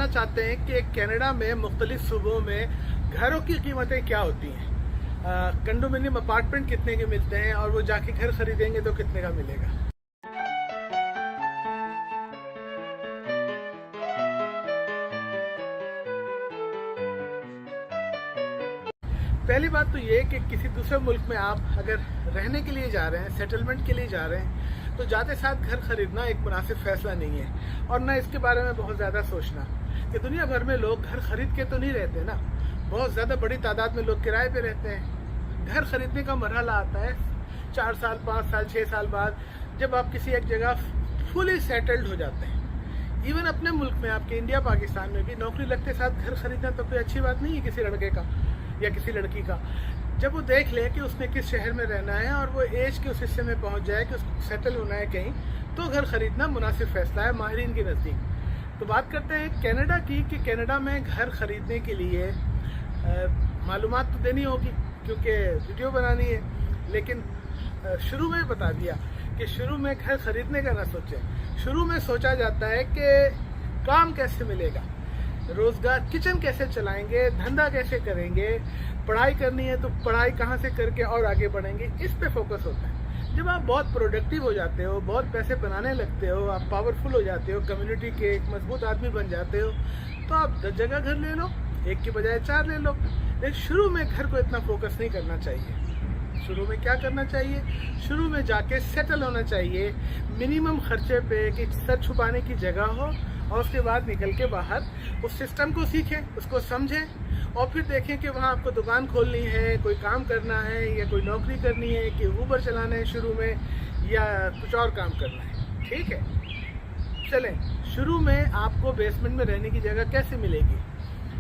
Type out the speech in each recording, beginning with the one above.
जानना चाहते हैं कि कनाडा में मुख्तलिफ सूबों में घरों की कीमतें क्या होती हैं, कंडोमिनियम अपार्टमेंट कितने के मिलते हैं और वो जाके घर खरीदेंगे तो कितने का मिलेगा। पहली बात तो ये कि किसी दूसरे मुल्क में आप अगर रहने के लिए जा रहे हैं, सेटलमेंट के लिए जा रहे हैं, तो जाते साथ घर खरीदना एक मुनासिब फैसला नहीं है। और न इसके बारे में बहुत ज़्यादा सोचना कि दुनिया भर में लोग घर खरीद के तो नहीं रहते ना, बहुत ज़्यादा बड़ी तादाद में लोग किराए पे रहते हैं। घर खरीदने का मरहला आता है 4 साल, 5 साल, 6 साल बाद, जब आप किसी एक जगह फुली सेटल्ड हो जाते हैं। इवन अपने मुल्क में, आपके इंडिया पाकिस्तान में भी नौकरी लगते साथ घर खरीदना तो कोई अच्छी बात नहीं है किसी लड़के का या किसी लड़की का। जब वो देख ले कि उसने किस शहर में रहना है और वो एज के उस हिस्से में पहुंच जाए कि उसको सेटल होना है कहीं, तो घर खरीदना मुनासिब फैसला है माहिरीन के नज़दीक। तो बात करते हैं कनाडा की कि कनाडा में घर खरीदने के लिए मालूमात तो देनी होगी क्योंकि वीडियो बनानी है, लेकिन शुरू में बता दिया कि शुरू में घर खरीदने का ना सोचें। शुरू में सोचा जाता है कि काम कैसे मिलेगा, रोजगार, किचन कैसे चलाएंगे, धंधा कैसे करेंगे, पढ़ाई करनी है तो पढ़ाई कहाँ से करके और आगे बढ़ेंगे, इस पे फोकस होता है। जब आप बहुत प्रोडक्टिव हो जाते हो, बहुत पैसे बनाने लगते हो, आप पावरफुल हो जाते हो, कम्युनिटी के एक मजबूत आदमी बन जाते हो, तो आप 10 जगह घर ले लो, एक की बजाय 4 ले लो। लेकिन शुरू में घर को इतना फोकस नहीं करना चाहिए। शुरू में क्या करना चाहिए, शुरू में जाके सेटल होना चाहिए मिनिमम खर्चे पे कि सर छुपाने की जगह हो, और उसके बाद निकल के बाहर उस सिस्टम को सीखें, उसको समझें, और फिर देखें कि वहाँ आपको दुकान खोलनी है, कोई काम करना है, या कोई नौकरी करनी है, कि ऊबर चलाना है शुरू में, या कुछ और काम करना है। ठीक है, चलें। शुरू में आपको बेसमेंट में रहने की जगह कैसे मिलेगी?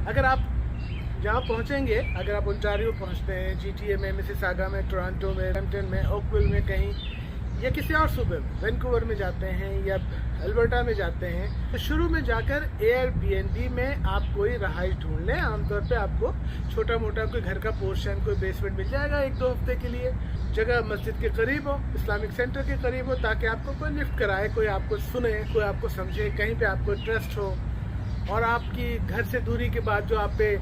अगर आप जहाँ पहुँचेंगे, अगर आप ओंटारियो पहुँचते हैं, GTA में, मिसिसागा में, टोरंटो में, हैम्पटन में, ओकविल में कहीं, या किसी और सूबे में, वैंकूवर में जाते हैं या अल्बर्टा में जाते हैं, तो शुरू में जाकर एयरबीएनबी में आप कोई रहाइश ढूंढ लें। आमतौर पे आपको छोटा मोटा कोई घर का पोर्शन, कोई बेसमेंट मिल जाएगा 1-2 हफ्ते के लिए। जगह मस्जिद के करीब हो, इस्लामिक सेंटर के करीब हो, ताकि आपको कोई लिफ्ट कराए, कोई आपको सुने, कोई आपको समझे, कहीं पे आपको ट्रस्ट हो, और आपकी घर से दूरी के बाद जो आप पे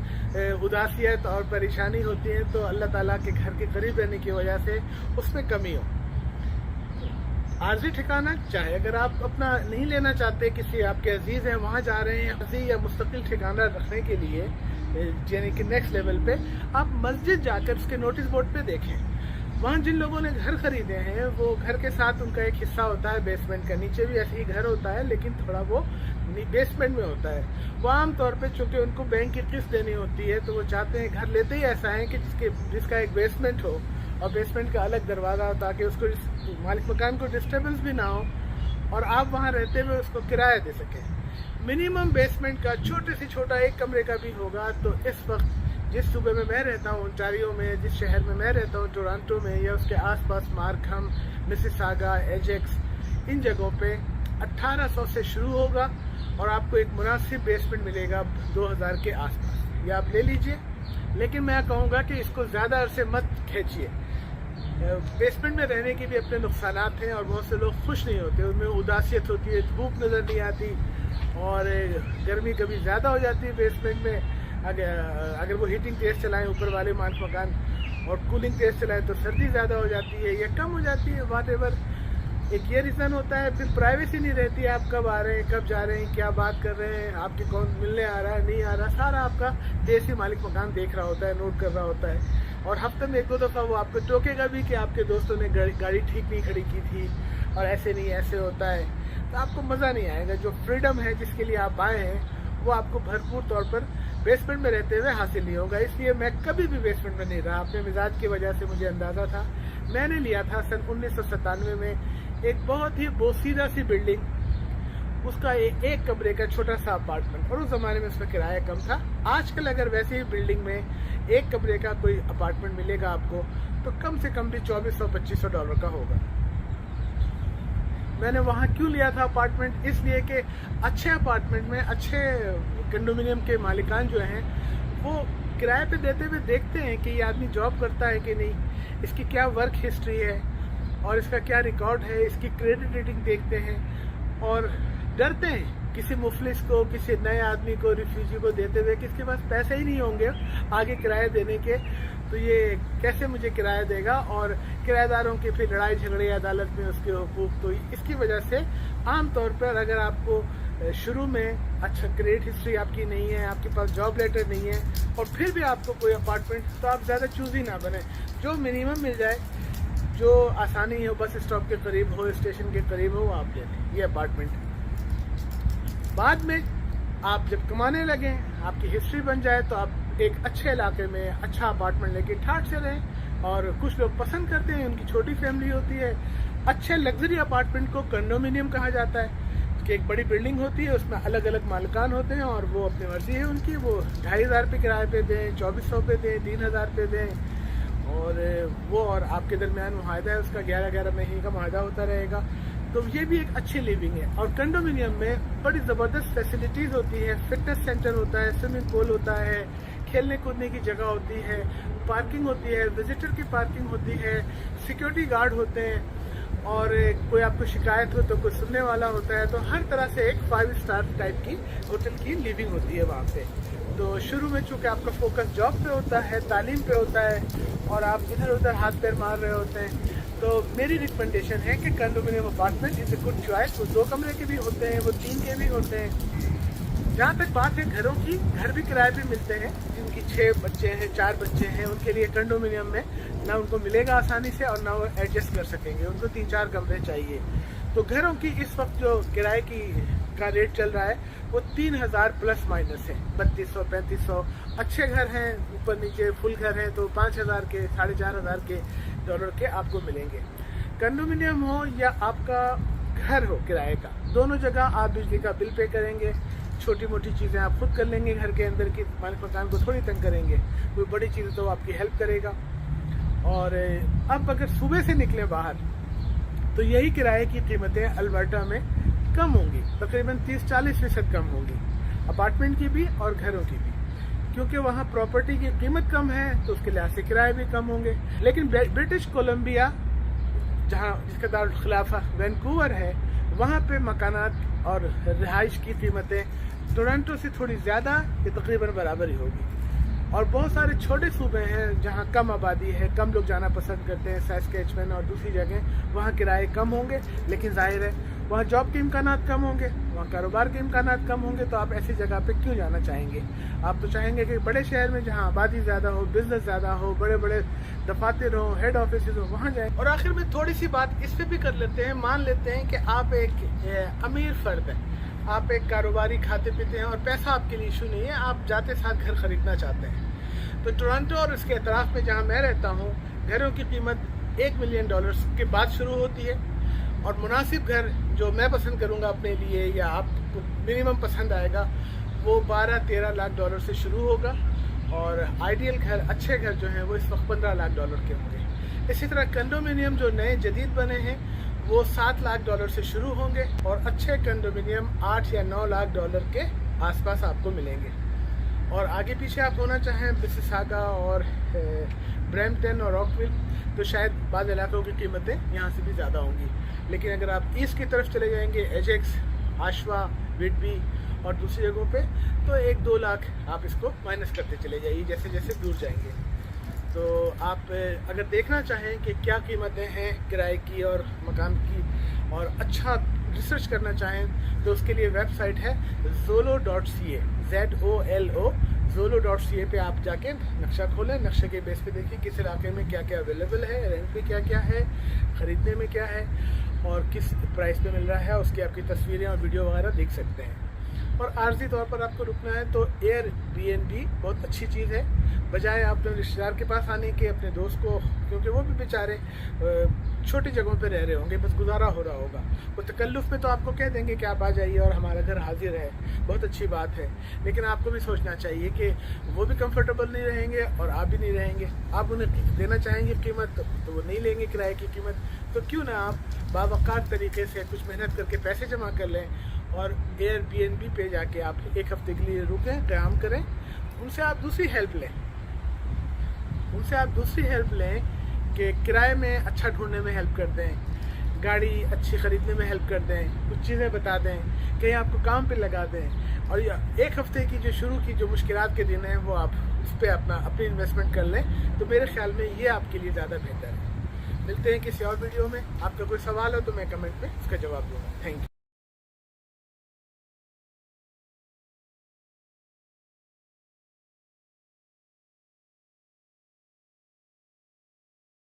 उदासियत और परेशानी होती है, तो अल्लाह ताला के घर के करीब रहने की वजह से उसमें कमी हो। आर्जी ठिकाना चाहे अगर आप अपना नहीं लेना चाहते, किसी आपके अजीज हैं वहाँ जा रहे हैं अजीज या मुस्तकिल ठिकाना रखने के लिए, यानी कि नेक्स्ट लेवल पे, आप मस्जिद जाकर उसके नोटिस बोर्ड पे देखें। वहाँ जिन लोगों ने घर खरीदे हैं वो घर के साथ उनका एक हिस्सा होता है बेसमेंट का, नीचे भी ऐसे ही घर होता है लेकिन थोड़ा वो बेसमेंट में होता है। वो आमतौर पे चूंकि उनको बैंक की किस्त देनी होती है, तो वो चाहते हैं घर लेते ही ऐसा है कि जिसका एक बेसमेंट हो और बेसमेंट का अलग दरवाज़ा हो, ताकि उसको मालिक मकान को डिस्टर्बेंस भी ना हो और आप वहाँ रहते हुए उसको किराया दे सकें। मिनिमम बेसमेंट का छोटे से छोटा 1 कमरे का भी होगा। तो इस वक्त जिस सूबे में मैं रहता हूँ, ओंटारियो में, जिस शहर में मैं रहता हूँ, टोरंटो में या उसके आसपास मार्खम, मिसिसागा, एजेक्स, इन जगहों पे 1800 से शुरू होगा और आपको एक मुनासिब बेसमेंट मिलेगा 2000 के आसपास। या आप ले लीजिए, लेकिन मैं कहूँगा कि इसको ज़्यादा अरसे मत खींचिए। बेसमेंट में रहने के भी अपने नुकसानात हैं और बहुत से लोग खुश नहीं होते, उनमें उदासियत होती है, धूप नज़र नहीं आती और गर्मी कभी ज़्यादा हो जाती है बेसमेंट में। अगर वो हीटिंग तेज़ चलाएं ऊपर वाले मालिक मकान और कूलिंग तेज़ चलाएं तो सर्दी ज़्यादा हो जाती है या कम हो जाती है, व्हाटएवर। एक ये रीज़न होता है। फिर प्राइवेसी नहीं रहती है, आप कब आ रहे हैं, कब जा रहे हैं, क्या बात कर रहे हैं, आपके कौन मिलने आ रहा है, नहीं आ रहा, सारा आपका देसी मालिक मकान देख रहा होता है, नोट कर रहा होता है। और हफ्ते में 1-2 दफ़ा वो आपको टोकेगा भी कि आपके दोस्तों ने गाड़ी ठीक नहीं खड़ी की थी और ऐसे नहीं, ऐसे होता है। तो आपको मज़ा नहीं आएगा। जो फ्रीडम है जिसके लिए आप आए हैं वो आपको भरपूर तौर पर बेसमेंट में रहते हुए हासिल नहीं होगा। इसलिए मैं कभी भी बेसमेंट में नहीं रहा। अपने मिजाज की वजह से मुझे अंदाज़ा था। मैंने लिया था सन 1997 में एक बहुत ही बोसीदा सी बिल्डिंग, उसका एक कमरे का छोटा सा अपार्टमेंट, और उस ज़माने में उसका किराया कम था। आजकल अगर वैसे ही बिल्डिंग में 1 कमरे का कोई अपार्टमेंट मिलेगा आपको तो कम से कम भी $2400-2500 का होगा। मैंने वहाँ क्यों लिया था अपार्टमेंट? इसलिए कि अच्छे अपार्टमेंट में अच्छे कंडोमिनियम के मालिकान जो हैं वो किराए पे देते हुए देखते हैं कि ये आदमी जॉब करता है कि नहीं, इसकी क्या वर्क हिस्ट्री है और इसका क्या रिकॉर्ड है, इसकी क्रेडिट रेटिंग देखते हैं। और डरते हैं किसी मुफलिस को, किसी नए आदमी को, रिफ्यूजी को देते हुए कि इसके पास पैसे ही नहीं होंगे आगे किराया देने के, तो ये कैसे मुझे किराया देगा, और किराएदारों की फिर लड़ाई झगड़े अदालत में उसके हुकूक। तो इसकी वजह से आम तौर पर अगर आपको शुरू में अच्छा क्रेडिट हिस्ट्री आपकी नहीं है, आपके पास जॉब लेटर नहीं है, और फिर भी आपको कोई अपार्टमेंट, तो आप ज़्यादा चूज ही ना बने, जो मिनिमम मिल जाए, जो आसानी हो, बस स्टॉप के करीब हो, स्टेशन के करीब हो, आप ले लें ये अपार्टमेंट। बाद में आप जब कमाने लगें, आपकी हिस्ट्री बन जाए, तो आप एक अच्छे इलाके में अच्छा अपार्टमेंट लेके ठाठ से रहें। और कुछ लोग पसंद करते हैं, उनकी छोटी फैमिली होती है, अच्छे लग्जरी अपार्टमेंट को कंडोमिनियम कहा जाता है, कि एक बड़ी बिल्डिंग होती है, उसमें अलग अलग मालिकान होते हैं, और वो अपनी मर्जी है उनकी, वो 2500 पे किराए पे दें, 2400 पे दें, 3000 पे दें, और वो और आपके दरमियान मुआहदा है उसका 11-11 महीने का मुआहदा होता रहेगा। तो ये भी एक अच्छी लिविंग है। और कंडोमिनियम में बड़ी ज़बरदस्त फैसिलिटीज़ होती है, फिटनेस सेंटर होता है, स्विमिंग पूल होता है, खेलने कूदने की जगह होती है, पार्किंग होती है, विजिटर की पार्किंग होती है, सिक्योरिटी गार्ड होते हैं, और कोई आपको शिकायत हो तो कोई सुनने वाला होता है। तो हर तरह से एक 5 स्टार टाइप की होटल की लिविंग होती है वहाँ पे। तो शुरू में चूँकि आपका फोकस जॉब पे होता है, तालीम पे होता है, और आप इधर उधर हाथ पैर मार रहे होते हैं, तो मेरी रिकमेंडेशन है कि condominium apartment is a good choice. वो 2 कमरे के भी होते हैं, वो 3 के भी होते हैं। जहाँ तक बात है घरों की, घर भी किराए पे मिलते हैं, जिनकी 6 बच्चे हैं, 4 बच्चे हैं, उनके लिए कंडोमिनियम में ना उनको मिलेगा आसानी से, और ना वो एडजस्ट कर सकेंगे, उनको 3-4 कमरे चाहिए। तो घरों की इस वक्त जो किराए का रेट चल रहा है वो 3000 प्लस माइनस है, 3200-3500। अच्छे घर हैं, ऊपर नीचे फुल घर हैं, तो 5000 के, 4500 के डॉलर के आपको मिलेंगे। कंडोमिनियम हो या आपका घर हो किराए का, दोनों जगह आप बिजली का बिल पे करेंगे, छोटी मोटी चीज़ें आप खुद कर लेंगे, घर के अंदर की मालिक मकान को थोड़ी तंग करेंगे, कोई बड़ी चीज़ तो आपकी हेल्प करेगा। और अब अगर सुबह से निकलें बाहर, तो यही किराए की कीमतें अल्बर्टा में कम होंगी, तकरीबन 30-40% कम होंगी, अपार्टमेंट की भी और घरों की भी, क्योंकि वहाँ प्रॉपर्टी की कीमत कम है, तो उसके लिहाज से किराए भी कम होंगे। लेकिन ब्रिटिश कोलंबिया, जहाँ जिसका दारुल खिलाफा वैनकूवर है, वहाँ पे मकानात और रिहाइश की कीमतें टोरंटो से थोड़ी ज़्यादा या तकरीबन बराबर ही होगी। और बहुत सारे छोटे सूबे हैं जहाँ कम आबादी है, कम लोग जाना पसंद करते हैं, सैस्कैचुअन और दूसरी जगह, वहाँ किराए कम होंगे, लेकिन जाहिर है वहाँ जॉब के इम्कानात कम होंगे, वहाँ कारोबार के इम्कानात कम होंगे, तो आप ऐसी जगह पे क्यों जाना चाहेंगे? आप तो चाहेंगे कि बड़े शहर में जहाँ आबादी ज़्यादा हो, बिजनेस ज़्यादा हो, बड़े बड़े दफातर हो, हेड ऑफिस हो, वहाँ जाएं। और आखिर में थोड़ी सी बात इस पर भी कर लेते हैं, मान लेते हैं कि आप एक अमीर फर्द हैं, आप एक कारोबारी खाते पीते हैं और पैसा आपके लिए इशू नहीं है, आप जाते साथ घर खरीदना चाहते हैं। तो टोरंटो और इसके अतराफ में जहाँ मैं रहता हूँ, घरों की कीमत $1 मिलियन के बाद शुरू होती है, और मुनासिब घर जो मैं पसंद करूँगा अपने लिए या आपको मिनिमम पसंद आएगा, वो $12-13 लाख से शुरू होगा, और आइडियल घर, अच्छे घर जो हैं वो इस वक्त $15 लाख के होंगे। इसी तरह कंडोमिनियम जो नए जदीद बने हैं वो $7 लाख से शुरू होंगे, और अच्छे कंडोमिनियम $8 या $9 लाख के आसपास आपको मिलेंगे। और आगे पीछे आप होना चाहें मिसिसागा और ब्रैम्पटन और रॉकविल, तो शायद बाद इलाकों की कीमतें यहाँ से भी ज़्यादा होंगी। लेकिन अगर आप ईस्ट की तरफ चले जाएंगे, एजेक्स, आशवा, विडबी और दूसरी जगहों पे, तो 1-2 लाख आप इसको माइनस करते चले जाइए जैसे जैसे दूर जाएंगे। तो आप अगर देखना चाहें कि क्या कीमतें हैं किराए की और मकान की, और अच्छा रिसर्च करना चाहें, तो उसके लिए वेबसाइट है zolo.ca, zolo.ca पे आप जाके नक्शा खोलें, नक्शे के बेस पे देखिए किस इलाके में क्या क्या अवेलेबल है, रेंट पे क्या क्या है, ख़रीदने में क्या है, और किस प्राइस पे मिल रहा है, उसकी आपकी तस्वीरें और वीडियो वगैरह देख सकते हैं। और आर्जी तौर पर आपको रुकना है तो एयरबीएनबी बहुत अच्छी चीज़ है, बजाय आप अपने रिश्तेदार के पास आने के, अपने दोस्त को, क्योंकि वो भी बेचारे छोटी जगहों पे रह रहे होंगे, बस गुजारा हो रहा होगा, वो तकल्लुफ़ में तो आपको कह देंगे कि आप आ जाइए और हमारा घर हाजिर है, बहुत अच्छी बात है। लेकिन आपको भी सोचना चाहिए कि वो भी कंफर्टेबल नहीं रहेंगे और आप भी नहीं रहेंगे। आप उन्हें देना चाहेंगे कीमत तो वो नहीं लेंगे किराए की कीमत, तो क्यों ना आप बावक़ात तरीके से कुछ मेहनत करके पैसे जमा कर लें और एयरबीएनबी पे जाके आप 1 हफ्ते के लिए रुकें, क़याम करें, उनसे आप दूसरी हेल्प लें कि किराए में अच्छा ढूंढने में हेल्प करते हैं। گاڑی اچھی خریدنے میں ہیلپ کر دیں، کچھ چیزیں بتا دیں، کہیں آپ کو کام پہ لگا دیں، اور ایک ہفتے کی جو شروع کی جو مشکلات کے دن ہیں وہ آپ اس پہ اپنی انویسٹمنٹ کر لیں، تو میرے خیال میں یہ آپ کے لیے زیادہ بہتر ہے۔ ملتے ہیں کسی اور ویڈیو میں۔ آپ کا کوئی سوال ہو تو میں کمنٹ میں اس کا جواب دوں گا۔ Thank you.